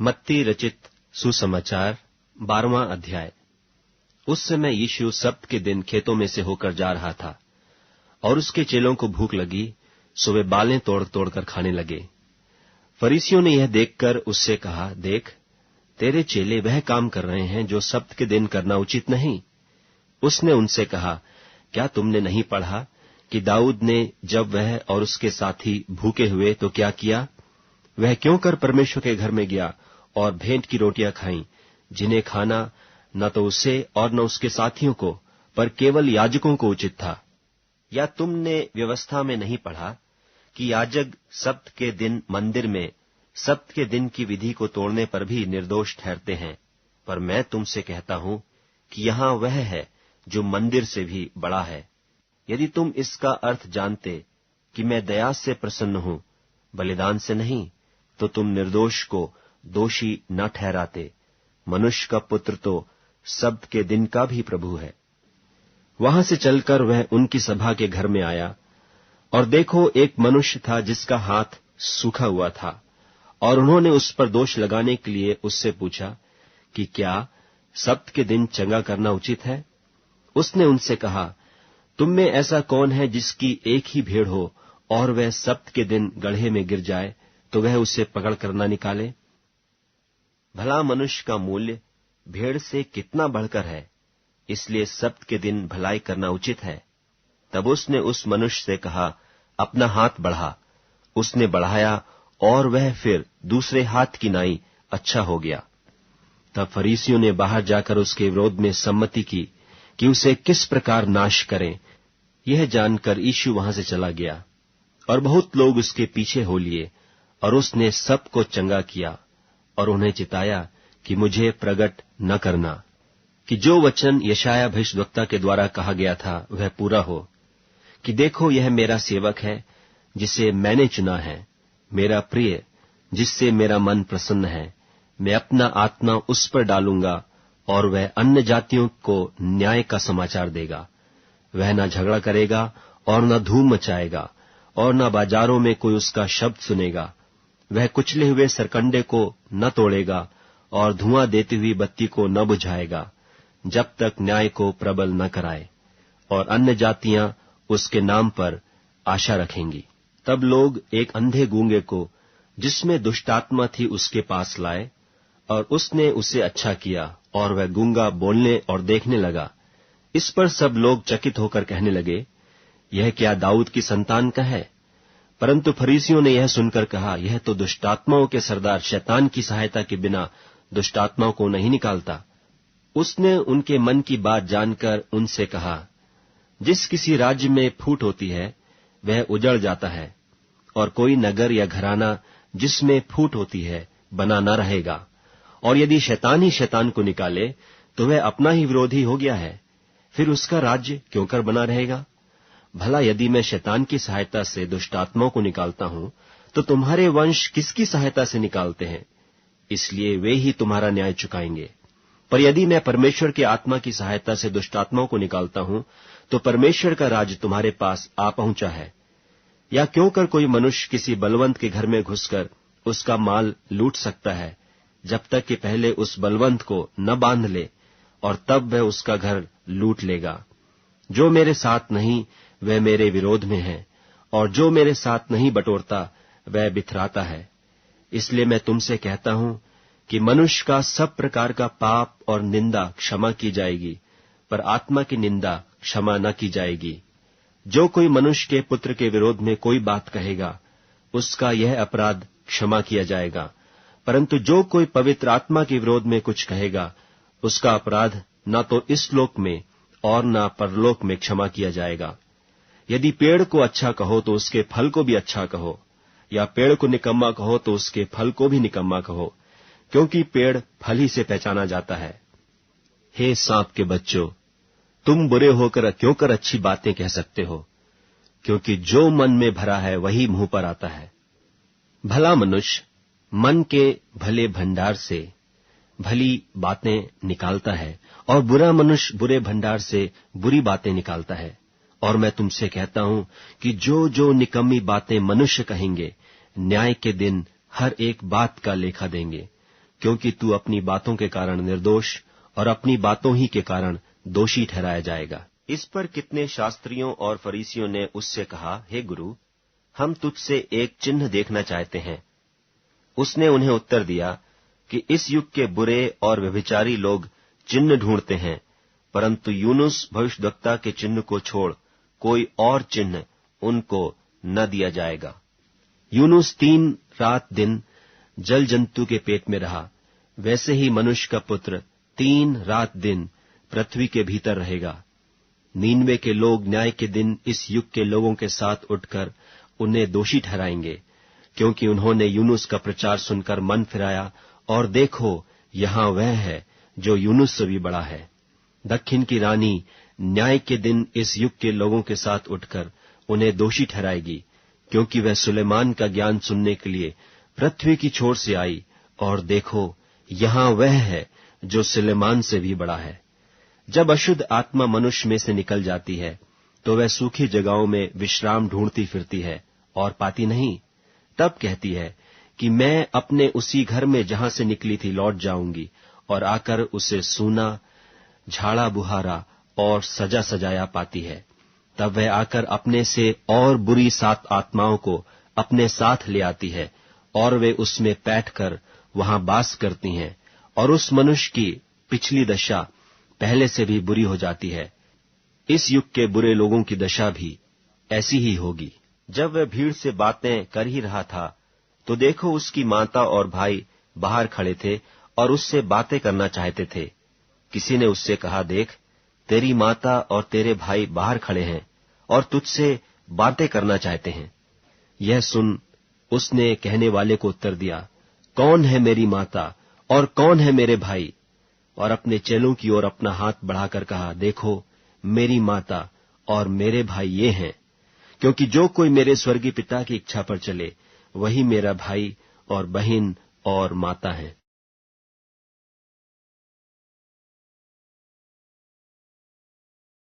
मत्ती रचित सुसमाचार 12वां अध्याय। उस समय यीशु सब्त के दिन खेतों में से होकर जा रहा था और उसके चेलों को भूख लगी, सो वे बालें तोड़ तोड़कर खाने लगे। फरीसियों ने यह देखकर उससे कहा, देख, तेरे चेले वह काम कर रहे हैं जो सब्त के दिन करना उचित नहीं। उसने उनसे कहा, क्या तुमने नहीं पढ़ा कि दाऊद ने जब वह और उसके साथी भूखे हुए तो क्या किया? वह क्यों कर परमेश्वर के घर में गया और भेंट की रोटियां खाईं, जिन्हें खाना न तो उसे और न उसके साथियों को, पर केवल याजकों को उचित था। या तुमने व्यवस्था में नहीं पढ़ा कि याजक सब्त के दिन मंदिर में सब्त के दिन की विधि को तोड़ने पर भी निर्दोष ठहरते हैं? पर मैं तुमसे कहता हूं कि यहां वह है जो मंदिर से भी बड़ा है। यदि तुम इसका अर्थ जानते कि मैं दया से प्रसन्न हूं, बलिदान से नहीं, तो तुम निर्दोष को दोषी न ठहराते। मनुष्य का पुत्र तो सब्त के दिन का भी प्रभु है। वहां से चलकर वह उनकी सभा के घर में आया, और देखो, एक मनुष्य था जिसका हाथ सूखा हुआ था, और उन्होंने उस पर दोष लगाने के लिए उससे पूछा कि क्या सब्त के दिन चंगा करना उचित है? उसने उनसे कहा, तुम में ऐसा कौन है जिसकी एक ही भेड़ हो और वह सब्त के दिन गड्ढे में गिर जाए तो वह उसे पकड़ कर न निकाले? भला मनुष्य का मूल्य भेड़ से कितना बढ़कर है, इसलिए सब्त के दिन भलाई करना उचित है। तब उसने उस मनुष्य से कहा, अपना हाथ बढ़ा। उसने बढ़ाया और वह फिर दूसरे हाथ की नाई अच्छा हो गया। तब फरीसियों ने बाहर जाकर उसके विरोध में सम्मति की कि उसे किस प्रकार नाश करें। यह जानकर यीशु वहां से चला गया, और बहुत लोग उसके पीछे हो लिए, और उसने सबको चंगा किया और उन्हें चिताया कि मुझे प्रगट न करना, कि जो वचन यशायाह भविष्यद्वक्ता के द्वारा कहा गया था वह पूरा हो, कि देखो, यह मेरा सेवक है जिसे मैंने चुना है, मेरा प्रिय, जिससे मेरा मन प्रसन्न है। मैं अपना आत्मा उस पर डालूंगा और वह अन्य जातियों को न्याय का समाचार देगा। वह न झगड़ा करेगा और न धूम मचाएगा, और न बाजारों में कोई उसका शब्द सुनेगा। वह कुचले हुए सरकंडे को न तोड़ेगा और धुआं देती हुई बत्ती को न बुझाएगा, जब तक न्याय को प्रबल न कराए। और अन्य जातियां उसके नाम पर आशा रखेंगी। तब लोग एक अंधे गूंगे को, जिसमें दुष्टात्मा थी, उसके पास लाए, और उसने उसे अच्छा किया, और वह गूंगा बोलने और देखने लगा। इस पर सब लोग चकित होकर कहने लगे, यह क्या दाऊद की संतान का है? परंतु फरीसियों ने यह सुनकर कहा, यह तो दुष्टात्माओं के सरदार शैतान की सहायता के बिना दुष्टात्माओं को नहीं निकालता। उसने उनके मन की बात जानकर उनसे कहा, जिस किसी राज्य में फूट होती है वह उजड़ जाता है, और कोई नगर या घराना जिसमें फूट होती है बना न रहेगा। और यदि शैतान ही शैतान को निकाले तो वह अपना ही विरोधी हो गया है, फिर उसका राज्य क्यों कर बना रहेगा? भला यदि मैं शैतान की सहायता से दुष्टात्माओं को निकालता हूं, तो तुम्हारे वंश किसकी सहायता से निकालते हैं? इसलिए वे ही तुम्हारा न्याय चुकाएंगे। पर यदि मैं परमेश्वर के आत्मा की सहायता से दुष्टात्माओं को निकालता हूं, तो परमेश्वर का राज्य तुम्हारे पास आ पहुंचा है। या क्यों कर कोई मनुष्य किसी बलवंत के घर में घुसकर उसका माल लूट सकता है, जब तक कि पहले उस बलवंत को न बांध ले, और तब वह उसका घर लूट लेगा। जो मेरे साथ नहीं वह मेरे विरोध में है, और जो मेरे साथ नहीं बटोरता वह बिथराता है। इसलिए मैं तुमसे कहता हूं कि मनुष्य का सब प्रकार का पाप और निंदा क्षमा की जाएगी, पर आत्मा की निंदा क्षमा न की जाएगी। जो कोई मनुष्य के पुत्र के विरोध में कोई बात कहेगा, उसका यह अपराध क्षमा किया जाएगा, परंतु जो कोई पवित्र आत्मा के विरोध में कुछ कहेगा, उसका अपराध न तो इस लोक में और न परलोक में क्षमा किया जाएगा। यदि पेड़ को अच्छा कहो तो उसके फल को भी अच्छा कहो, या पेड़ को निकम्मा कहो तो उसके फल को भी निकम्मा कहो, क्योंकि पेड़ फल ही से पहचाना जाता है। हे सांप के बच्चों, तुम बुरे होकर क्यों कर अच्छी बातें कह सकते हो? क्योंकि जो मन में भरा है वही मुंह पर आता है। भला मनुष्य मन के भले भंडार से भली बातें निकालता है, और बुरा मनुष्य बुरे भंडार से बुरी बातें निकालता है। और मैं तुमसे कहता हूं कि जो जो निकम्मी बातें मनुष्य कहेंगे, न्याय के दिन हर एक बात का लेखा देंगे। क्योंकि तू अपनी बातों के कारण निर्दोष और अपनी बातों ही के कारण दोषी ठहराया जाएगा। इस पर कितने शास्त्रियों और फरीसियों ने उससे कहा, हे गुरु, हम तुझसे एक चिन्ह देखना चाहते हैं। उसने उन्हें उत्तर दिया कि इस युग के बुरे और व्यभिचारी लोग चिन्ह ढूंढते हैं, परंतु यूनुस भविष्यद्वक्ता के चिन्ह को छोड़ कोई और चिन्ह उनको न दिया जाएगा। यूनुस 3 रात दिन जल जंतु के पेट में रहा, वैसे ही मनुष्य का पुत्र 3 रात दिन पृथ्वी के भीतर रहेगा। नीनवे के लोग न्याय के दिन इस युग के लोगों के साथ उठकर उन्हें दोषी ठहराएंगे, क्योंकि उन्होंने यूनुस का प्रचार सुनकर मन फिराया, और देखो, यहां वह है जो यूनुस से भी बड़ा है। दक्षिण की रानी न्याय के दिन इस युग के लोगों के साथ उठकर उन्हें दोषी ठहराएगी, क्योंकि वह सुलेमान का ज्ञान सुनने के लिए पृथ्वी की छोर से आई, और देखो, यहां वह है जो सुलेमान से भी बड़ा है। जब अशुद्ध आत्मा मनुष्य में से निकल जाती है, तो वह सूखी जगहों में विश्राम ढूंढती फिरती है और पाती नहीं। तब कहती है कि मैं अपने उसी घर में जहां से निकली थी लौट जाऊंगी, और आकर उसे सूना, झाड़ा बुहारा और सजा सजाया पाती है। तब वह आकर अपने से और बुरी 7 आत्माओं को अपने साथ ले आती है, और वे उसमें बैठकर वहां बास करती हैं, और उस मनुष्य की पिछली दशा पहले से भी बुरी हो जाती है। इस युग के बुरे लोगों की दशा भी ऐसी ही होगी। जब वह भीड़ से बातें कर ही रहा था, तो देखो, उसकी माता और भाई बाहर खड़े थे और उससे बातें करना चाहते थे। किसी ने उससे कहा, देख, तेरी माता और तेरे भाई बाहर खड़े हैं और तुझसे बातें करना चाहते हैं। यह सुन उसने कहने वाले को उत्तर दिया, कौन है मेरी माता और कौन है मेरे भाई? और अपने चेलों की ओर अपना हाथ बढ़ाकर कहा, देखो, मेरी माता और मेरे भाई ये हैं, क्योंकि जो कोई मेरे स्वर्गीय पिता की इच्छा पर चले, वही मेरा भाई और बहन और माता है।